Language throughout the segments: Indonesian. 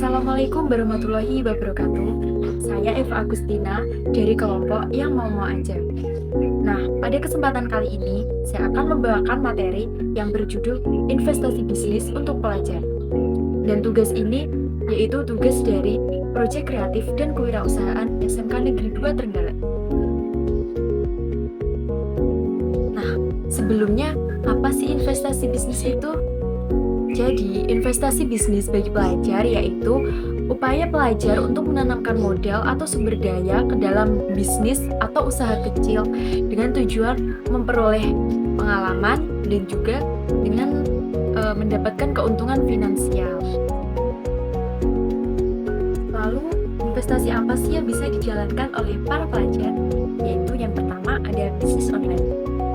Assalamualaikum warahmatullahi wabarakatuh. Saya Eva Agustina dari kelompok yang mau-mau aja. Nah, pada kesempatan kali ini, saya akan membawakan materi yang berjudul Investasi Bisnis untuk Pelajar. Dan tugas ini yaitu tugas dari Proyek Kreatif dan Kewirausahaan SMK Negeri 2 Trenggalek. Nah, sebelumnya, apa sih investasi bisnis itu? Jadi, investasi bisnis bagi pelajar yaitu upaya pelajar untuk menanamkan modal atau sumber daya ke dalam bisnis atau usaha kecil dengan tujuan memperoleh pengalaman dan juga dengan mendapatkan keuntungan finansial. Lalu, investasi apa sih yang bisa dijalankan oleh para pelajar? Yaitu yang pertama ada bisnis online.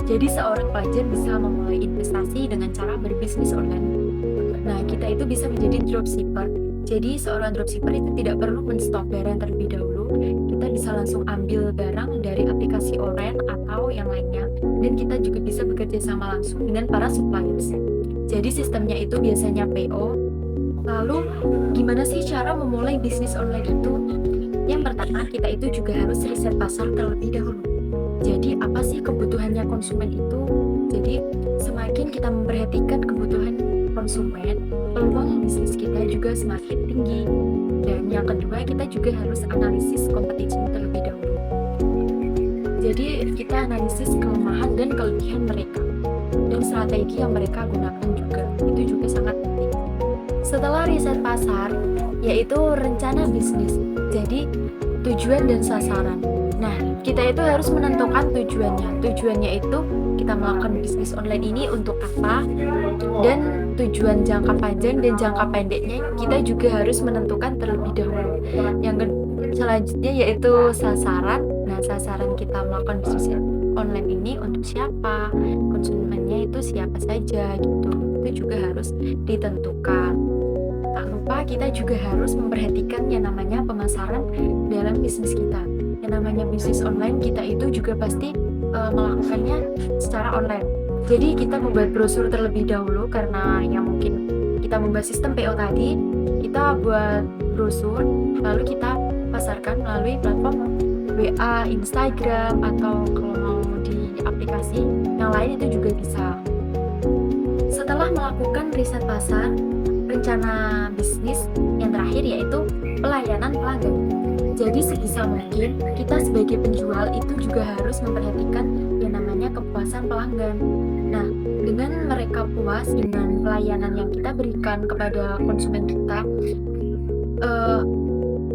Jadi, seorang pelajar bisa memulai investasi dengan cara berbisnis online. Nah, kita itu bisa menjadi dropshipper. Jadi, seorang dropshipper itu tidak perlu menstok barang terlebih dahulu. Kita bisa langsung ambil barang dari aplikasi online atau yang lainnya. Dan kita juga bisa bekerja sama langsung dengan para suppliers. Jadi, sistemnya itu biasanya PO. Lalu, gimana sih cara memulai bisnis online itu? Yang pertama, kita itu juga harus riset pasar terlebih dahulu. Jadi, apa sih kebutuhannya konsumen itu? Jadi, semakin kita memperhatikan kebutuhan konsumen, peluang bisnis kita juga semakin tinggi. Dan yang kedua, kita juga harus analisis competition terlebih dahulu. Jadi, kita analisis kelemahan dan kelebihan mereka dan strategi yang mereka gunakan juga. Itu juga sangat penting. Setelah riset pasar, yaitu rencana bisnis. Jadi, tujuan dan sasaran. Nah, kita itu harus menentukan tujuannya. Tujuannya itu kita melakukan bisnis online ini untuk apa, dan tujuan jangka panjang dan jangka pendeknya kita juga harus menentukan terlebih dahulu. Yang selanjutnya yaitu sasaran. Nah, sasaran kita melakukan bisnis online ini untuk siapa, konsumennya itu siapa saja gitu. Itu juga harus ditentukan. Tak lupa kita juga harus memperhatikan yang namanya pemasaran dalam bisnis kita. Yang namanya bisnis online kita itu juga pasti melakukannya secara online. Jadi kita membuat brosur terlebih dahulu karena yang mungkin kita membahas sistem PO tadi, kita buat brosur lalu kita pasarkan melalui platform WA, Instagram, atau kalau mau di aplikasi yang lain itu juga bisa. Setelah melakukan riset pasar, rencana bisnis yang terakhir yaitu pelayanan pelanggan. Jadi sebisa mungkin kita sebagai penjual itu juga harus memperhatikan yang namanya kepuasan pelanggan. Nah, dengan mereka puas dengan pelayanan yang kita berikan kepada konsumen kita,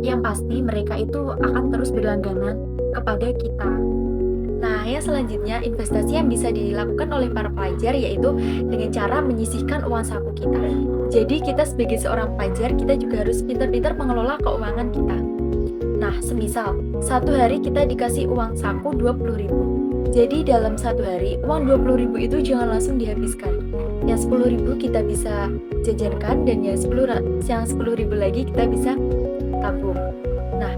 yang pasti mereka itu akan terus berlangganan kepada kita. Nah, yang selanjutnya investasi yang bisa dilakukan oleh para pelajar yaitu dengan cara menyisihkan uang saku kita. Jadi kita sebagai seorang pelajar, kita juga harus pintar-pintar mengelola keuangan kita. Nah, semisal satu hari kita dikasih uang saku 20.000. Jadi dalam satu hari uang 20.000 itu jangan langsung dihabiskan. Yang 10.000 kita bisa jajankan dan yang 10.000 lagi kita bisa tabung. Nah,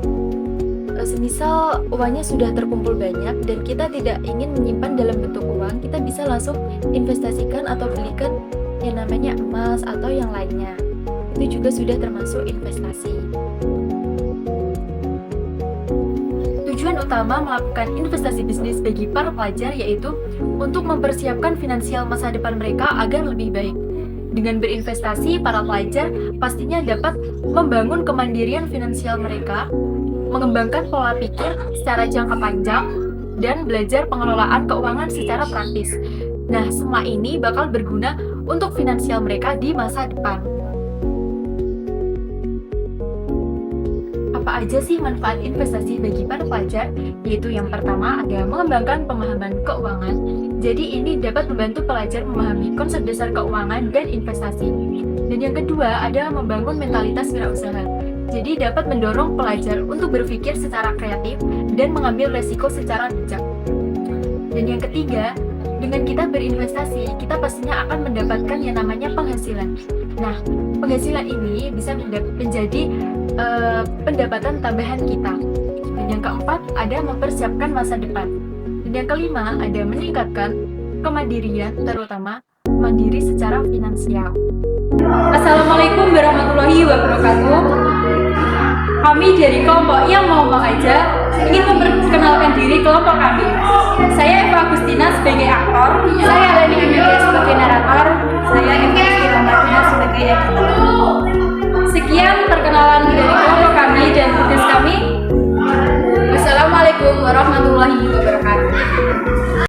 semisal uangnya sudah terkumpul banyak dan kita tidak ingin menyimpan dalam bentuk uang, kita bisa langsung investasikan atau belikan yang namanya emas atau yang lainnya. Itu juga sudah termasuk investasi. Tujuan utama melakukan investasi bisnis bagi para pelajar yaitu untuk mempersiapkan finansial masa depan mereka agar lebih baik. Dengan berinvestasi, para pelajar pastinya dapat membangun kemandirian finansial mereka, mengembangkan pola pikir secara jangka panjang, dan belajar pengelolaan keuangan secara praktis. Nah, semua ini bakal berguna untuk finansial mereka di masa depan. Apa aja sih manfaat investasi bagi para pelajar? Yaitu yang pertama ada mengembangkan pemahaman keuangan. Jadi ini dapat membantu pelajar memahami konsep dasar keuangan dan investasi. Dan yang kedua ada membangun mentalitas wirausaha. Jadi dapat mendorong pelajar untuk berpikir secara kreatif dan mengambil resiko secara bijak. Dan yang ketiga, dengan kita berinvestasi, kita pastinya akan mendapatkan yang namanya penghasilan. Nah, penghasilan ini bisa menjadi pendapatan tambahan kita. Dan yang keempat, ada mempersiapkan masa depan. Dan yang kelima, ada meningkatkan kemandirian, terutama mandiri secara finansial. Assalamualaikum warahmatullahi wabarakatuh. Kami dari kelompok yang mau aja ingin memperkenalkan diri kelompok kami. Saya Eva Agustina sebagai aktor. Saya Leni Amelia